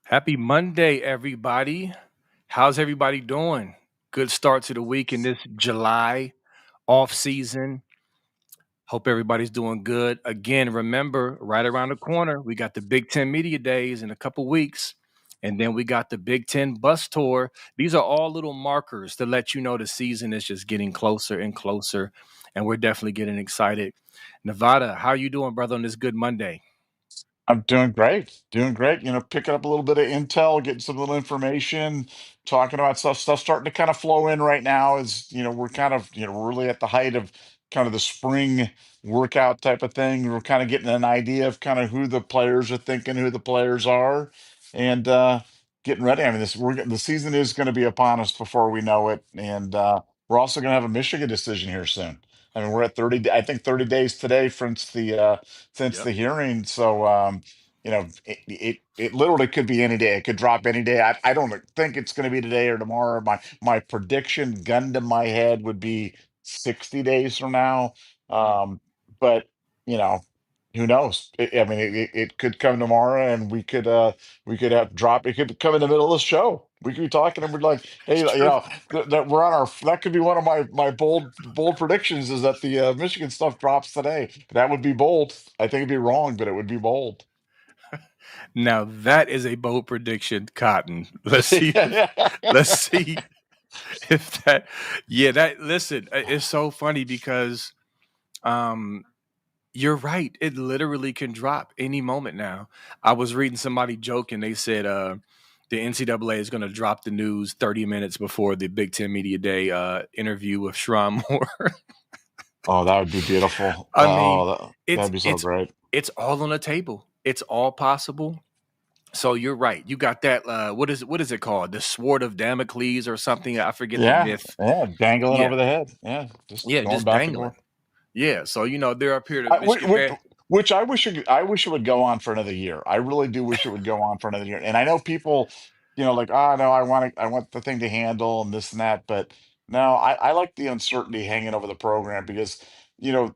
Happy Monday, everybody. How's everybody doing? Good start to the week in this July off season. Hope everybody's doing good. Again, remember, right around the corner, we got the Big Ten Media Days in a couple weeks. And then we got the Big Ten Bus Tour. These are all little markers to let you know the season is just getting closer and closer. And we're definitely getting excited. Nevada, how you doing, brother, on this good Monday? I'm doing great, doing great. Picking up a little bit of intel, getting some little information, talking about stuff starting to kind of flow in right now. As we're kind of really at the height of kind of the spring workout type of thing. We're kind of getting an idea of kind of who the players are thinking, who the players are, and getting ready. I mean, the season is going to be upon us before we know it, and we're also going to have a Michigan decision here soon. I mean, we're at 30. I think 30 days today since Yep. the hearing. So, it literally could be any day. It could drop any day. I don't think it's going to be today or tomorrow. My prediction, gun to my head, would be 60 days from now. Mm. Um, but you know, who knows? I mean, it could come tomorrow, and we could have drop. It could come in the middle of the show. We could be talking, and we're like, hey, It's true. that we're on our. That could be one of my bold predictions, is that the Michigan stuff drops today. That would be bold. I think it'd be wrong, but it would be bold. Now that is a bold prediction, Cotton. Let's see if let's see if that yeah, that listen, it's so funny because um you're right. It literally can drop any moment now. I was reading somebody joking, they said the NCAA is going to drop the news 30 minutes before the Big Ten Media Day interview with Shrum Moore. Oh, that would be beautiful. I mean, That'd it's be so it's great. it's all on the table. It's all possible. So you're right. You got that. What is it called? The sword of Damocles or something? I forget the Yeah, myth. yeah, dangling Yeah, over the head. Yeah, just yeah, going just back and dangling. forth. Yeah. So they're up here to I, Michigan fan. which I wish it would go on for another year. I really do wish it would go on for another year. And I know people, like, oh no, I want the thing to handle and this and that. But no, I like the uncertainty hanging over the program, because you know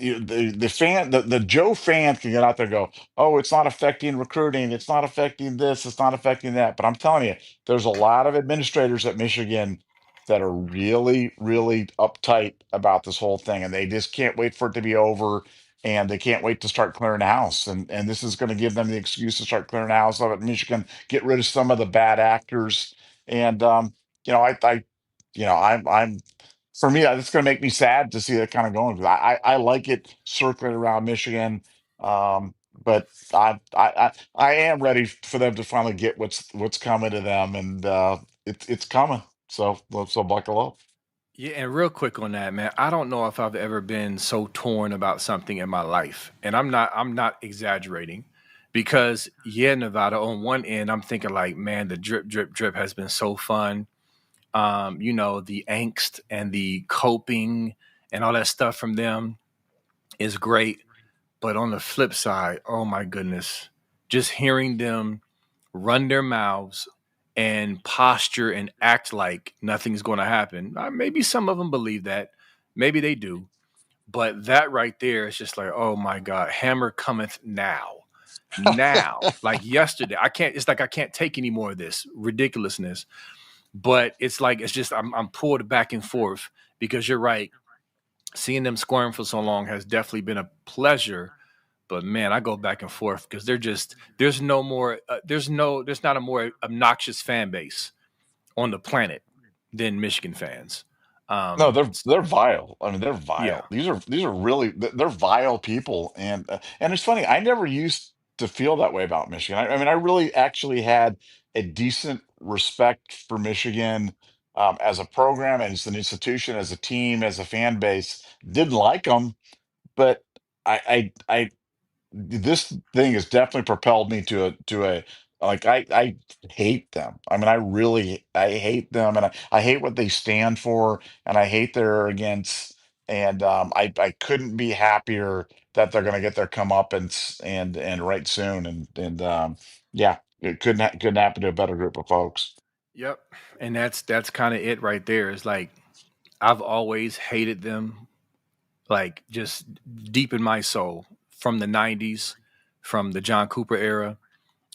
the Joe fan can get out there and go, oh, it's not affecting recruiting, it's not affecting this, it's not affecting that. But I'm telling you, there's a lot of administrators at Michigan that are really, really uptight about this whole thing, and they just can't wait for it to be over, and they can't wait to start clearing the house. And this is going to give them the excuse to start clearing the house of it. Michigan, get rid of some of the bad actors, and I'm for me, it's going to make me sad to see that kind of going, because I like it circling around Michigan. But I am ready for them to finally get what's coming to them, and it's coming. So buckle up. Yeah, and real quick on that, man. I don't know if I've ever been so torn about something in my life, and I'm not exaggerating, because yeah, Nevada. On one end, I'm thinking like, man, the drip, drip, drip has been so fun. The angst and the coping and all that stuff from them is great. But on the flip side, oh my goodness, just hearing them run their mouths and posture and act like nothing's going to happen. Maybe some of them believe that. Maybe they do. But that right there is just like, oh my God, hammer cometh now. Now, like yesterday. It's like I can't take any more of this ridiculousness. But it's like, it's just, I'm pulled back and forth because you're right. Seeing them squirm for so long has definitely been a pleasure, but man, I go back and forth because there's no more, there's not a more obnoxious fan base on the planet than Michigan fans. No, Um, they're vile. I mean, they're yeah, vile. These are really, they're vile people. And it's funny. I never used to feel that way about Michigan. I mean, I really actually had a decent respect for Michigan, as a program, as an institution, as a team, as a fan base. Didn't like them, but I this thing has definitely propelled me to a like, I hate them. I mean, I hate them, and I hate what they stand for, and I hate their arrogance. And I couldn't be happier that they're going to get their comeuppance, and right soon. And yeah, it couldn't happen to a better group of folks. yep, and that's kind of it right there. It's like I've always hated them, like just deep in my soul, from the '90s, from the John Cooper era.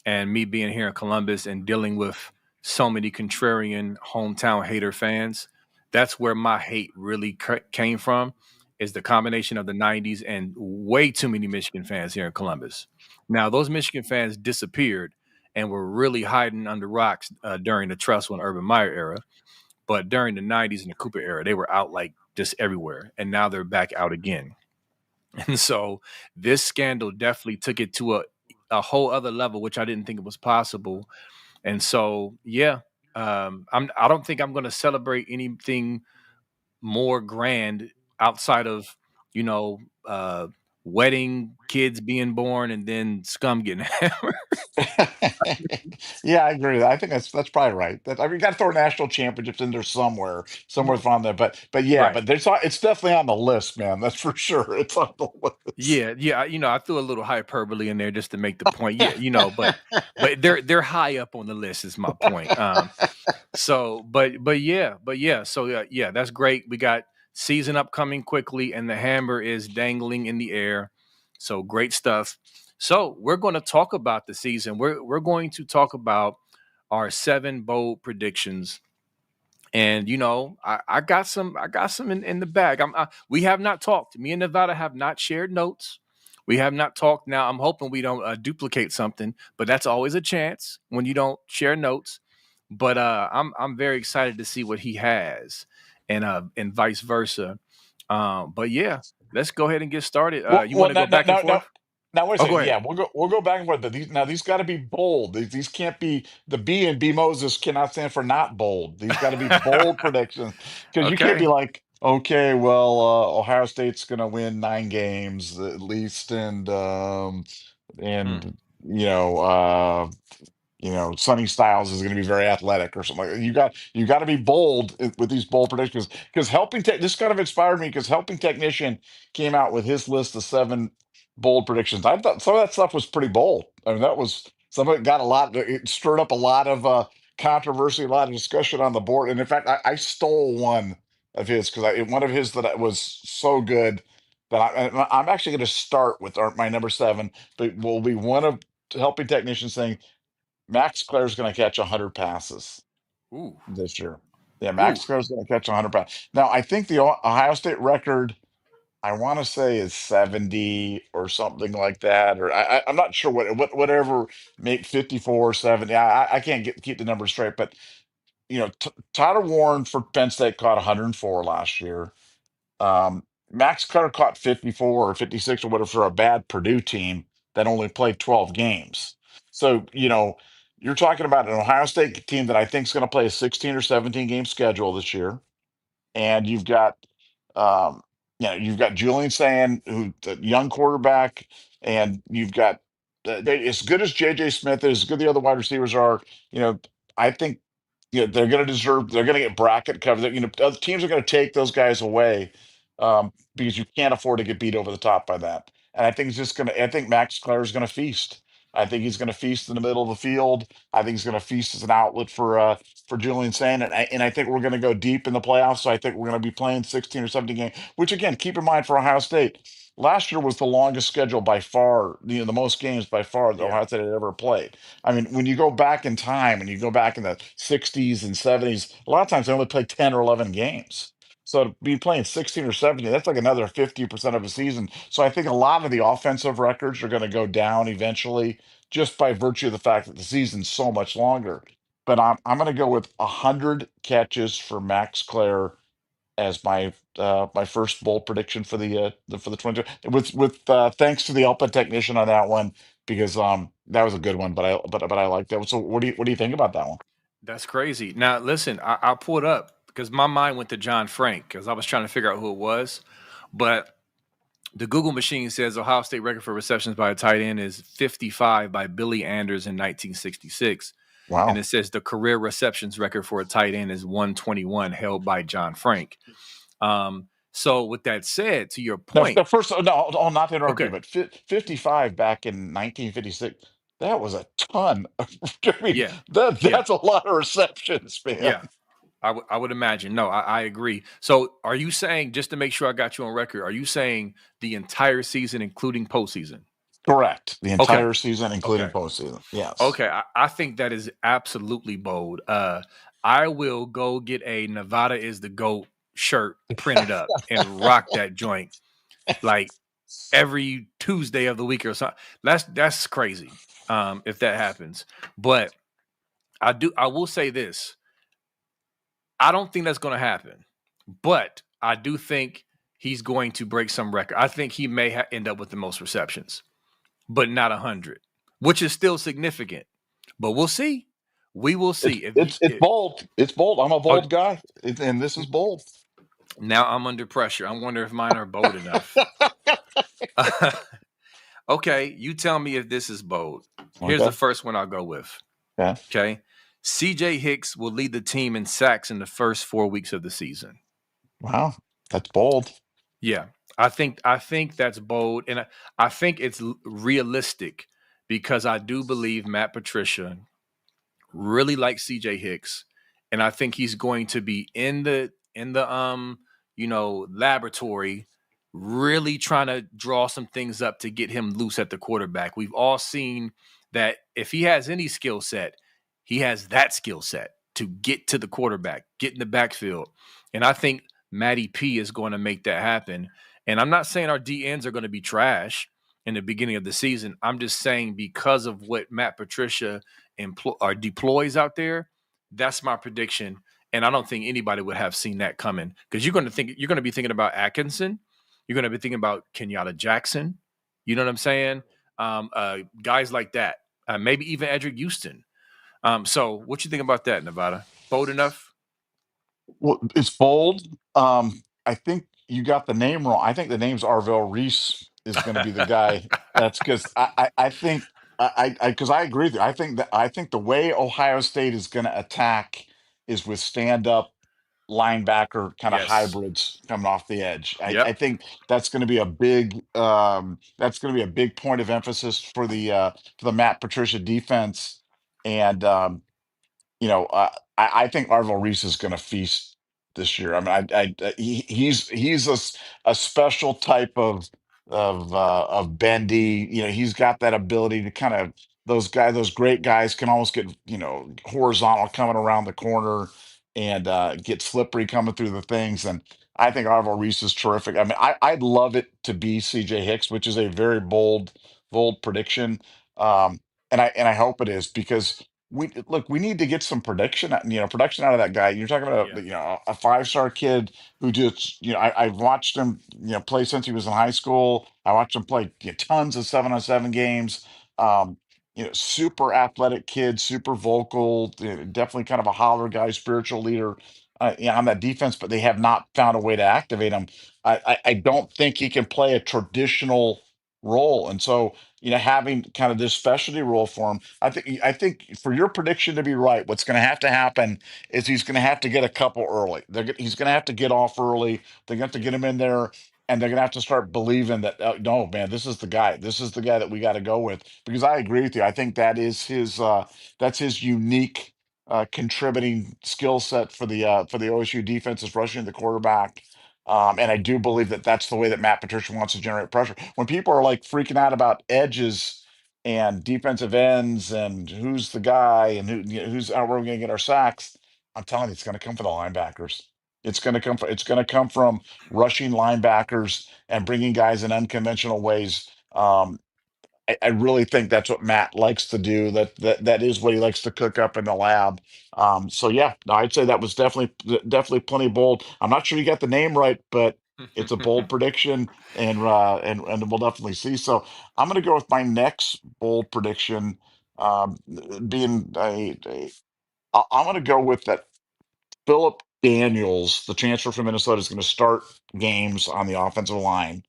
And me being here in Columbus and dealing with so many contrarian hometown hater fans, that's where my hate really came from. Is the combination of the '90s and way too many Michigan fans here in Columbus. Now those Michigan fans disappeared and were really hiding under rocks during the Trustwell and Urban Meyer era, but during the '90s and the Cooper era, they were out like just everywhere, and now they're back out again. And so this scandal definitely took it to a whole other level, which I didn't think it was possible. And so, yeah, I don't think I'm going to celebrate anything more grand outside of, you know, wedding, kids being born, and then scum getting hammered. Yeah, I agree with that. I think that's probably right. That, I mean, you got to throw national championships in there somewhere on there. But yeah, Right. but it's definitely on the list, man. That's for sure. It's on the list. Yeah, yeah, I threw a little hyperbole in there just to make the point. Yeah, but they're high up on the list is my point. So, but yeah. So yeah, that's great. We got season upcoming quickly, and the hammer is dangling in the air. So great stuff. So we're going to talk about the season. We're going to talk about our 7 bold predictions. And I got some in the bag. We have not talked. Me and Nevada have not shared notes. We have not talked. Now I'm hoping we don't duplicate something, but that's always a chance when you don't share notes. But I'm very excited to see what he has, and vice versa. But yeah, let's go ahead and get started. You want Well, to go back and forth? now wait a Oh, go second. ahead. Yeah, we'll go back and forth. But these got to be bold. These can't be the B in B Moses cannot stand for not bold. These got to be bold predictions because you can't be Okay. like, okay, well, Ohio State's going to win 9 games at least, Hmm. and you know, Sonny Styles is going to be very athletic or something like that. You got to be bold with these bold predictions because this kind of inspired me because Helping Technician came out with his list of 7 bold predictions. I thought some of that stuff was pretty bold. I mean, that was some of it got a lot. It stirred up a lot of controversy, a lot of discussion on the board. And in fact, I stole one of his because one of his that was so good that I'm actually going to start with my number 7, but will be one of Helping Technician saying Max Clare's going to catch 100 passes Ooh. this year. Yeah, Ooh. Max Clare's going to catch 100 passes. Now, I think the Ohio State record, I want to say, is 70 or something like that. Or I'm not sure whatever, make 54 or 70. I can't keep the numbers straight. But, Tyler Warren for Penn State caught 104 last year. Max Cutter caught 54 or 56 or whatever for a bad Purdue team that only played 12 games. So, you're talking about an Ohio State team that I think is going to play a 16 or 17 game schedule this year. And um, you've got Julian Sand, who the young quarterback, and you've got as good as JJ Smith is, as good the other wide receivers are. You know, I think they're going to deserve. They're going to get bracket coverage. Other teams are going to take those guys away because you can't afford to get beat over the top by that. And I think it's just going to. I think Max Clare is going to feast. I think he's going to feast in the middle of the field. I think he's going to feast as an outlet for Julian Sand, and I think we're going to go deep in the playoffs. So I think we're going to be playing 16 or 17 games. Which again, keep in mind for Ohio State, last year was the longest schedule by far. The most games by far that Yeah. Ohio State had ever played. I mean, when you go back in time and you go back in the 60s and 70s, a lot of times they only played 10 or 11 games. So to be playing 16 or 17, that's like another 50% of a season. So I think a lot of the offensive records are going to go down eventually just by virtue of the fact that the season's so much longer. But I'm going to go with 100 catches for Max Clare as my first bold prediction for the 20 with thanks to the Alpha technician on that one because that was a good one, but I like that. So what do you think about that one? That's crazy. Now, listen, I pulled up because my mind went to John Frank because I was trying to figure out who it was. But the Google machine says Ohio State record for receptions by a tight end is 55 by Billy Anders in 1966. And Wow. it says the career receptions record for a tight end is 121, held by John Frank. So, with that said, to your Now, point, the first, no, not to interrupt you, okay, but 55 back in 1956, that was a ton. I mean, yeah, yeah, that's a lot of receptions, man. yeah. I would imagine. No, I agree. So, are you saying, just to make sure I got you on record, are you saying the entire season, including postseason? Correct. The Okay. entire season, including Okay. postseason. Yes. Okay. I think that is absolutely bold. I will go get a Nevada is the GOAT shirt printed up and rock that joint like every Tuesday of the week or something. That's crazy. If that happens. But I will say this. I don't think that's gonna happen. But I do think he's going to break some record. I think he may end up with the most receptions, but not 100, which is still significant. But we'll see. We will see if he. It's bold. It's bold. I'm a Oh, bold guy, and this is bold. now I'm under pressure. I wonder if mine are bold enough. Okay, you tell me if this is bold. Here's the Okay. first one I'll go with. Yeah. Okay, CJ Hicks will lead the team in sacks in the first 4 weeks of the season. Wow. That's bold. Yeah, I think that's bold, and I think it's realistic because I do believe Matt Patricia really likes CJ Hicks, and I think he's going to be in the laboratory, really trying to draw some things up to get him loose at the quarterback. We've all seen that if he has any skill set, he has that skill set to get to the quarterback, get in the backfield, and I think Matty P is going to make that happen. And I'm not saying our D ends are going to be trash in the beginning of the season. I'm just saying because of what Matt Patricia or deploys out there, that's my prediction. And I don't think anybody would have seen that coming because you're going to be thinking about Atkinson, you're going to be thinking about Kenyatta Jackson. You know what I'm saying? Guys like that, maybe even Edric Houston. So what you think about that, Nevada? Bold enough? Well, it's bold. I think you got the name wrong. I think the name's Arvell Reese is going to be the guy. That's because I think because I agree with you. I think the way Ohio State is going to attack is with stand up linebacker kind of Yes. hybrids coming off the edge. I Yep. think that's going to be a big point of emphasis for the Matt Patricia defense. And I think Arville Reese is going to feast this year. I mean, he's a special type of bendy. He's got that ability to kind of those great guys can almost get horizontal coming around the corner and get slippery coming through the things. And I think Arville Reese is terrific. I mean, I'd love it to be C.J. Hicks, which is a very bold prediction. And I hope it is because we need to get some production out of that guy. You're talking about Yeah. a 5-star kid who just I've watched him play since he was in high school. I watched him play tons of 7-on-7 games. um Super athletic kid, super vocal, definitely kind of a holler guy, spiritual leader on that defense, but they have not found a way to activate him. I don't think he can play a traditional role, and so having kind of this specialty role for him, I think for your prediction to be right, what's going to have to happen is he's going to have to get a couple early. He's going to have to get off early. They're going to have to get Yeah. him in there, and they're going to have to start believing that no, man, this is the guy. This is the guy that we got to go with. Because I agree with you. I think that's his unique contributing skill set for the OSU defense is rushing the quarterback. And I do believe that that's the way that Matt Patricia wants to generate pressure. When people are like freaking out about edges and defensive ends and who's the guy and who's how we're going to get our sacks, I'm telling you, it's going to come from the linebackers. It's going to come from rushing linebackers and bringing guys in unconventional ways. I really think that's what Matt likes to do. That is what he likes to cook up in the lab. So yeah, no, I'd say that was definitely plenty bold. I'm not sure you got the name right, but it's a bold prediction, and we'll definitely see. So I'm going to go with my next bold prediction, um, being I'm going to go with that Philip Daniels, the transfer from Minnesota, is going to start games on the offensive line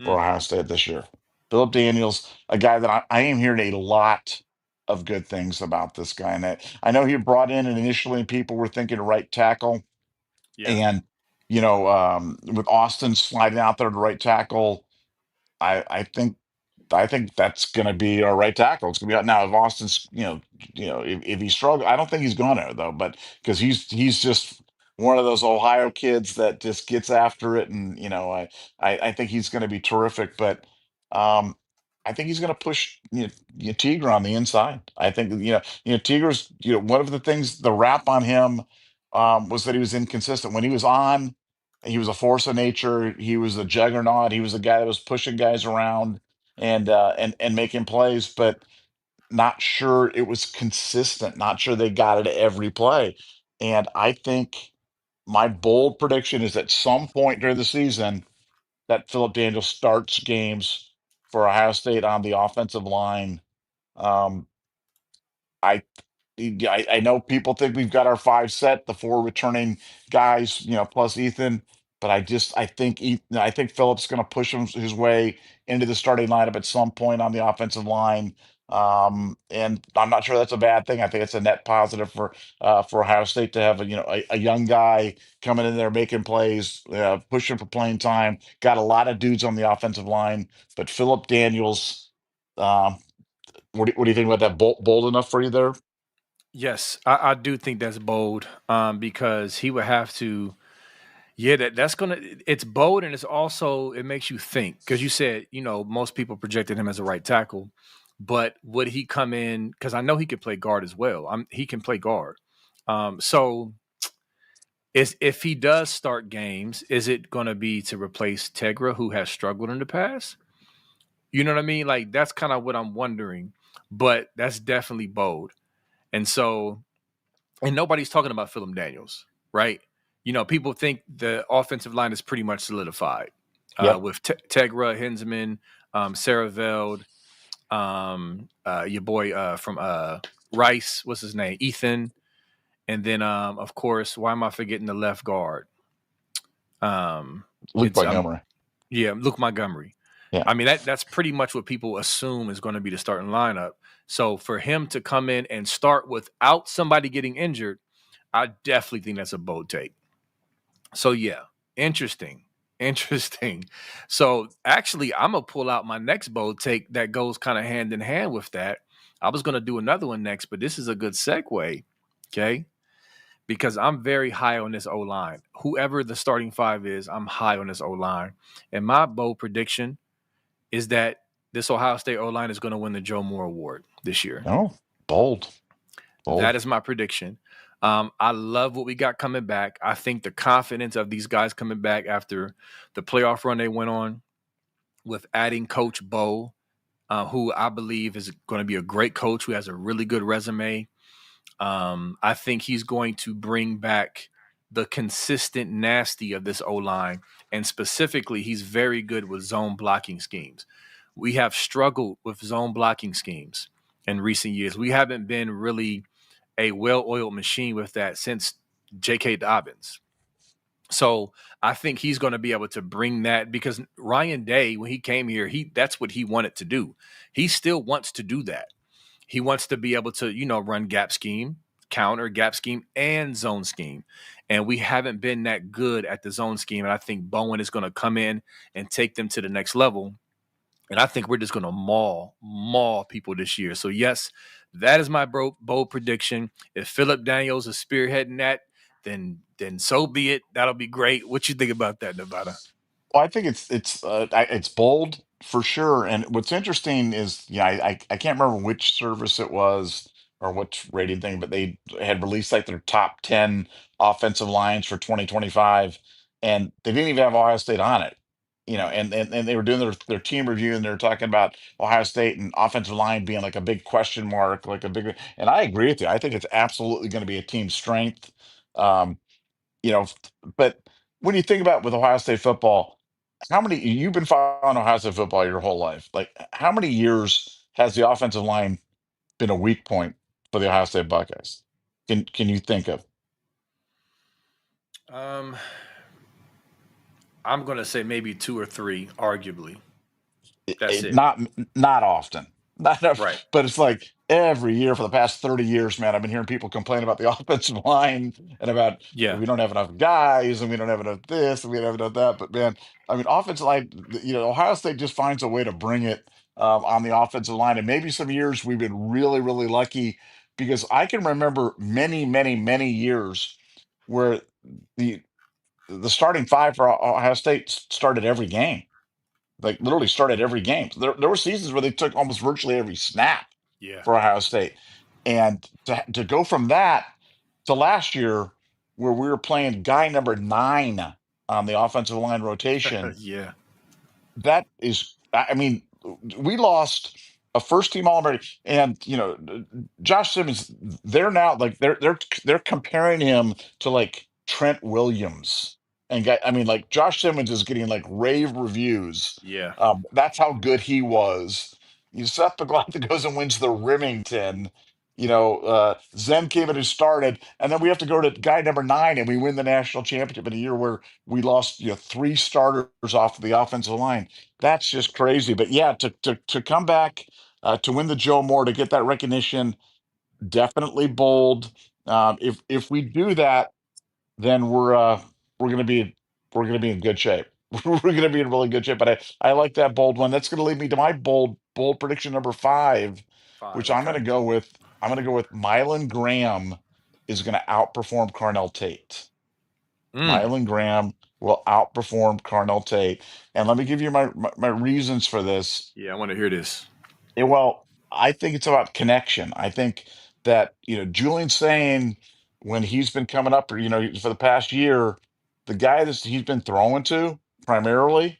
for Hmm. Ohio State this year. Philip Daniels, a guy that I am hearing a lot of good things about this guy. And I know he brought in, and initially people were thinking right tackle. Yeah. And, with Austin sliding out there to right tackle, I think that's going to be our right tackle. It's going to be now if Austin's, if he struggles, I don't think he's going to though, but because he's just one of those Ohio kids that just gets after it, and I think he's going to be terrific. But um, I think he's going to push Tiger on the inside. I think Tiger's one of the things the rap on him was that he was inconsistent when he was on. He was a force of nature. He was a juggernaut. He was the guy that was pushing guys around and making plays, but not sure it was consistent. Not sure they got it every play. And I think my bold prediction is at some point during the season that Philip Daniels starts games for Ohio State on the offensive line. Um, I I know people think we've got our five set, the four returning guys, plus Ethan. But I think Phillips going to push his way into the starting lineup at some point on the offensive line. And I'm not sure that's a bad thing. I think it's a net positive for Ohio State to have a young guy coming in there making plays, pushing for playing time. Got a lot of dudes on the offensive line, but Philip Daniels. Um, what do you think about that? Bold enough for you there? Yes, I do think that's bold, because he would have to. Yeah, that's gonna. It's bold, and it's also it makes you think because you said most people projected him as a right tackle, but would he come in? Because I know he could play guard as well. He can play guard. So is if he does start games, is it going to be to replace Tegra, who has struggled in the past? You know what I mean? Like that's kind of what I'm wondering. But that's definitely bold, and so and nobody's talking about Philip Daniels, right? People think the offensive line is pretty much solidified Yep. with Tegra, Hinsman, Saraveld, your boy from Rice, what's his name, Ethan, and then of course, why am I forgetting the left guard? Um, Luke it's Montgomery. Yeah, Luke Montgomery. Yeah. I mean that's pretty much what people assume is going to be the starting lineup. So for him to come in and start without somebody getting injured, I definitely think that's a bold take. So yeah, interesting. Interesting. So actually, I'm gonna pull out my next bold take that goes kind of hand in hand with that. I was gonna do another one next, but this is a good segue. Okay. Because I'm very high on this O line. Whoever the starting five is, I'm high on this O line. And my bold prediction is that this Ohio State O line is going to win the Joe Moore Award this year. Oh, bold. That Bold. is my prediction. I love what we got coming back. I think the confidence of these guys coming back after the playoff run they went on with adding Coach Bo, who I believe is going to be a great coach who has a really good resume. I think he's going to bring back the consistent nasty of this O line. And specifically, he's very good with zone blocking schemes. We have struggled with zone blocking schemes in recent years. We haven't been really a well-oiled machine with that since J.K. Dobbins. So I think he's going to be able to bring that because Ryan Day, when he came here, that's what he wanted to do. He still wants to do that. He wants to be able to, run gap scheme, counter gap scheme, and zone scheme. And we haven't been that good at the zone scheme. And I think Bowen is going to come in and take them to the next level. And I think we're just going to maul people this year. So, yes, that is my bold prediction. If Philip Daniels is spearheading that, then so be it. That'll be great. What you think about that, Nevada? Well, I think it's bold for sure. And what's interesting is, I can't remember which service it was or which rating thing, but they had released like their top 10 offensive lines for 2025, and they didn't even have Ohio State on it. And they were doing their team review, and they were talking about Ohio State and offensive line being like a big question mark, like a big. And I agree with you. I think it's absolutely going to be a team strength. Um, you know, but when you think about with Ohio State football, how many you've been following Ohio State football your whole life? Like, how many years has the offensive line been a weak point for the Ohio State Buckeyes? Can you think of? Um, I'm going to say maybe two or three, arguably. That's it. Not often, not ever, Right. but it's like every year for the past 30 years, man. I've been hearing people complain about the offensive line and about Yeah. we don't have enough guys and we don't have enough this and we don't have enough that. But man, I mean, offensive line, Ohio State just finds a way to bring it on the offensive line. And maybe some years we've been really, really lucky because I can remember many, many, many years where the the starting five for Ohio State started every game. like literally started every game. There were seasons where they took almost virtually every snap Yeah. for Ohio State. And to go from that to last year, where we were playing guy number 9 on the offensive line rotation, Yeah. that is, I mean, we lost a first team All American, and Josh Simmons. They're now like they're comparing him to like Trent Williams, and I mean, like Josh Simmons is getting like rave reviews. Yeah. That's how good he was. You Seth McLaughlin goes and wins the Remington. Zen came in and started, and then we have to go to guy number 9, and we win the national championship in a year where we lost 3 starters off of the offensive line. That's just crazy. But yeah, to come back, to win the Joe Moore, to get that recognition, definitely bold. If we do that, then we're gonna be we're gonna be in good shape. We're gonna be in really good shape. But I like that bold one. That's gonna lead me to my bold prediction number 5, 5. which I'm Okay. gonna go with. I'm gonna go with Mylan Graham is gonna outperform Carnell Tate. Mm. Mylan Graham will outperform Carnell Tate. And let me give you my reasons for this. Yeah, I want to hear this. Well, I think it's about connection. I think that, Julian Sane, when he's been coming up, or, for the past year, the guy that he's been throwing to primarily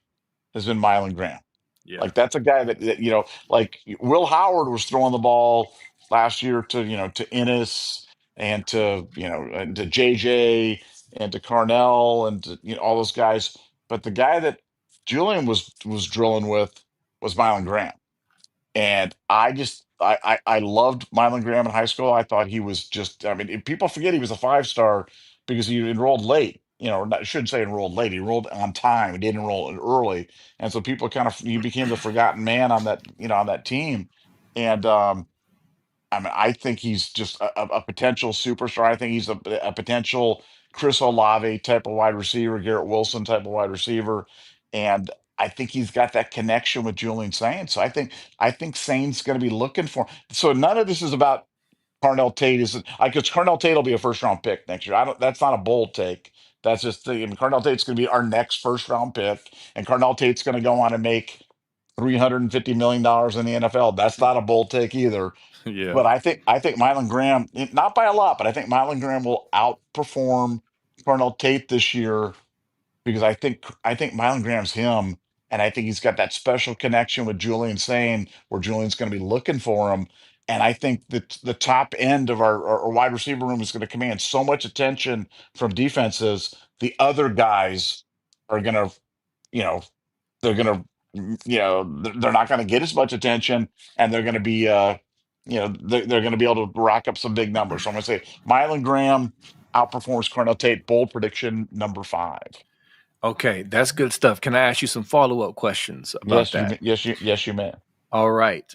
has been Mylan Graham. Yeah. Like that's a guy that like Will Howard was throwing the ball last year to Ennis and to JJ and to Carnell and to, all those guys. But the guy that Julian was drilling with was Mylan Graham. And I loved Mylan Graham in high school. I thought he was just, I mean, people forget he was a 5-star because he enrolled late. I shouldn't say enrolled late. He enrolled on time. He didn't enroll early, and so people he became the forgotten man on that team. And I mean, I think he's just a potential superstar. I think he's a potential Chris Olave type of wide receiver, Garrett Wilson type of wide receiver, and I think he's got that connection with Julian Sainz. So I think Sainz going to be looking for him. So none of this is about Carnell Tate. Is because Carnell Tate will be a first round pick next year. I don't. That's not a bold take. That's just Carnell Tate's going to be our next first round pick, and Carnell Tate's going to go on and make $350 million in the NFL. That's not a bold take either. Yeah. But I think Mylan Graham, not by a lot, but I think Mylan Graham will outperform Carnell Tate this year because I think Mylan Graham's him, and I think he's got that special connection with Julian Sane, where Julian's going to be looking for him. And I think that the top end of our wide receiver room is going to command so much attention from defenses. The other guys are going to, you know, they're going to, they're not going to get as much attention, and they're going to be, they're going to be able to rack up some big numbers. So I'm going to say Mylan Graham outperforms Carnell Tate. Bold prediction number 5. Okay, that's good stuff. Can I ask you some follow-up questions about Yes, you that? yes, you may. All right.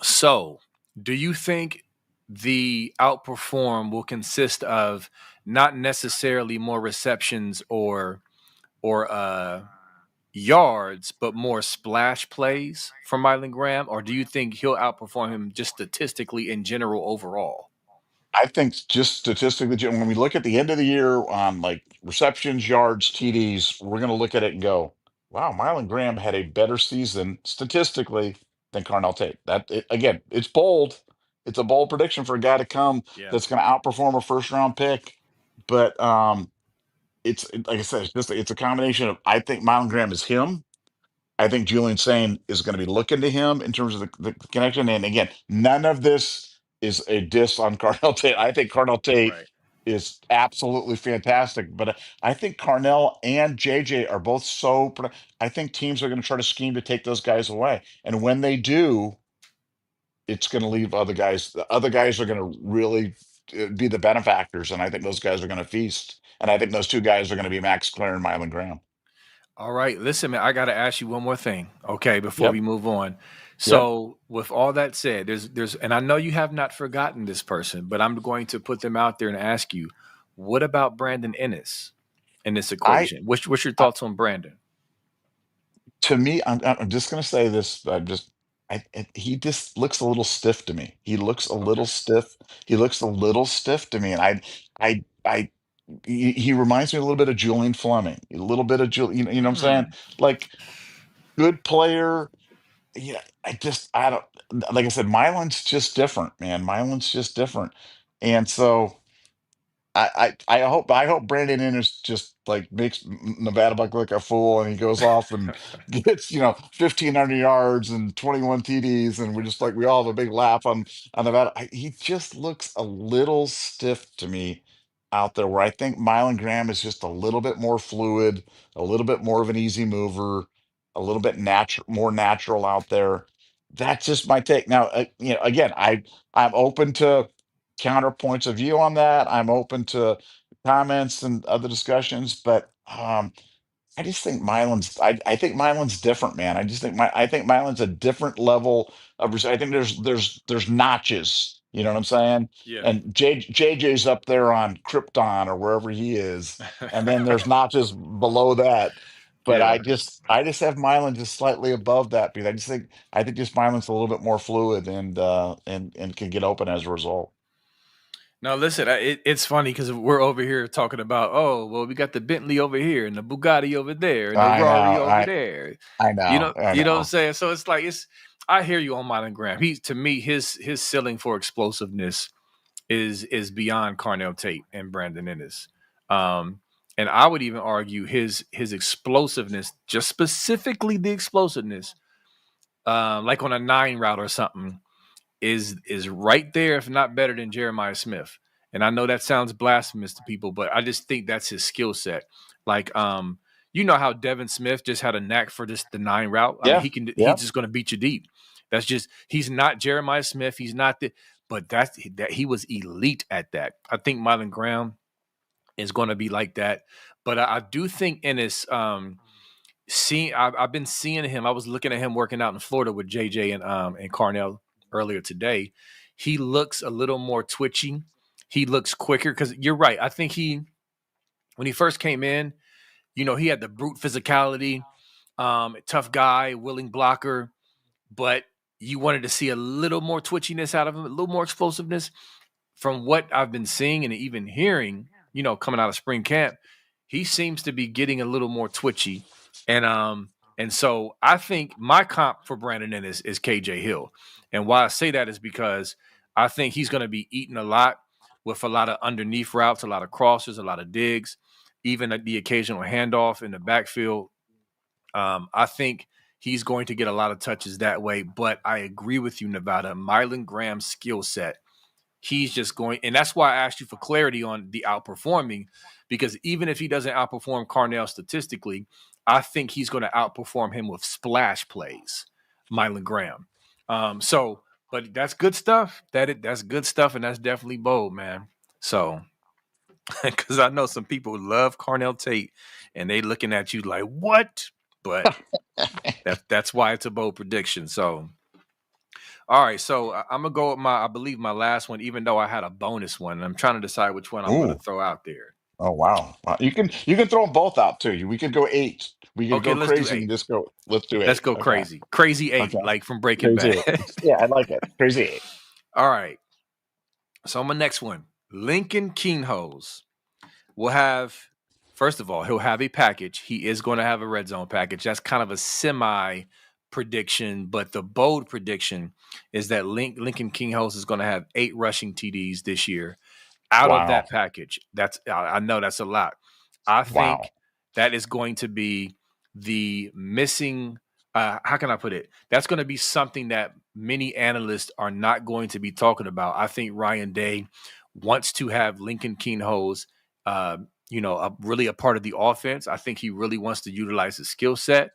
So do you think the outperform will consist of not necessarily more receptions or yards, but more splash plays from Mylan Graham, or do you think he'll outperform him just statistically in general overall? I think just statistically, when we look at the end of the year on like receptions, yards, TDs, we're going to look at it and go, "Wow, Mylan Graham had a better season statistically than Carnell Tate." Again, it's bold. It's a bold prediction for a guy to come Yeah. that's going to outperform a first round pick. But like I said, it's a combination of, I think Mylan Graham is him. I think Julian Sane is going to be looking to him in terms of the connection. And again, none of this is a diss on Carnell Tate. I think Carnell Tate Right. is absolutely fantastic, but I think Carnell and JJ are both I think teams are going to try to scheme to take those guys away. And when they do, it's going to leave other guys. The other guys are going to really be the benefactors. And I think those guys are going to feast. And I think those two guys are going to be Max Clare and Mylan Graham. All right. Listen, man, I got to ask you one more thing, okay, before we Yep. move on. Yep. So, with all that said, and I know you have not forgotten this person, but I'm going to put them out there and ask you, what about Brandon Ennis in this I, equation? What's your I thoughts on Brandon? to me, I'm just going to say this. He just looks a little stiff to me. He looks a little Okay. stiff. He looks a little stiff to me, and I, he reminds me a little bit of Julian Fleming, a little bit of you know what I'm saying? Hmm. Like good player. Yeah, I don't like I said, Milan's just different, man. Milan's just different. And so I hope Brandon Innes just like makes Nevada look like a fool and he goes off and gets 1,500 yards and 21 TDs and we're just like we all have a big laugh on Nevada. He just looks a little stiff to me out there where I think Milan Graham is just a little bit more fluid, a little bit more of an easy mover, a little bit more natural out there. That's just my take. Now, again, I'm open to counterpoints of view on that. I'm open to comments and other discussions, but I just think I think Milan's different, man. I think Milan's a different level of I think there's notches, you know what I'm saying? Yeah. And JJ's up there on Krypton or wherever he is, and then there's notches below that. But Yeah. I just have Milan just slightly above that because I think just Milan's a little bit more fluid and can get open as a result. Now listen, it's funny because we're over here talking about, oh, well, we got the Bentley over here and the Bugatti over there and the I know, Rari over there. I know, I You know what I'm know. saying? So it's like it's. I hear you on Marlon Graham. He to me his ceiling for explosiveness is beyond Carnell Tate and Brandon Ennis. Um, and I would even argue his explosiveness, just specifically the explosiveness, like on a 9 route or something, is right there, if not better than Jeremiah Smith. And I know that sounds blasphemous to people, but I just think that's his skill set. Like, you know how Devin Smith just had a knack for just the 9 route. I mean, Yeah, he's yeah. just going to beat you deep. That's just he's not Jeremiah Smith. He's not the, but that he was elite at that. I think Marlon Graham is going to be like that. But I do think in his seeing I've been seeing him. I was looking at him working out in Florida with JJ and Carnell earlier today. He looks a little more twitchy. He looks quicker because you're right. I think when he first came in, he had the brute physicality, tough guy, willing blocker, but you wanted to see a little more twitchiness out of him, a little more explosiveness. From what I've been seeing and even hearing, coming out of spring camp, he seems to be getting a little more twitchy. And so I think my comp for Brandon Ennis is KJ Hill. And why I say that is because I think he's going to be eating a lot with a lot of underneath routes, a lot of crosses, a lot of digs, even the occasional handoff in the backfield. I think he's going to get a lot of touches that way. But I agree with you, Nevada. Mylan Graham's skill set, he's just going, and that's why I asked you for clarity on the outperforming, because even if he doesn't outperform Carnell statistically, I think he's going to outperform him with splash plays, Mylan Graham. But that's good stuff. That's good stuff, and that's definitely bold, man. So, because I know some people love Carnell Tate, and they looking at you like what, but that's why it's a bold prediction. So, all right, so I'm gonna go with I believe my last one, even though I had a bonus one. I'm trying to decide which one I'm gonna Ooh. throw out there. Oh wow. Wow. You can throw them both out too. We could go eight. We could Okay, go let's do crazy and 8. just go. Let's do Let's eight. go Okay. crazy, crazy 8, Okay. like from Breaking Crazy Bad. eight. Yeah, I like it. Crazy eight. All right, so my next one, Lincoln Keenhose will have. First of all, he'll have a package. He is going to have a red zone package. That's kind of a semi prediction, but the bold prediction is that Lincoln Keenhose is going to have 8 rushing TDs this year out of Wow. that package. I know that's a lot. I Wow. think that is going to be the missing. How can I put it? That's going to be something that many analysts are not going to be talking about. I think Ryan Day wants to have Lincoln Keenhose, really a part of the offense. I think he really wants to utilize his skill set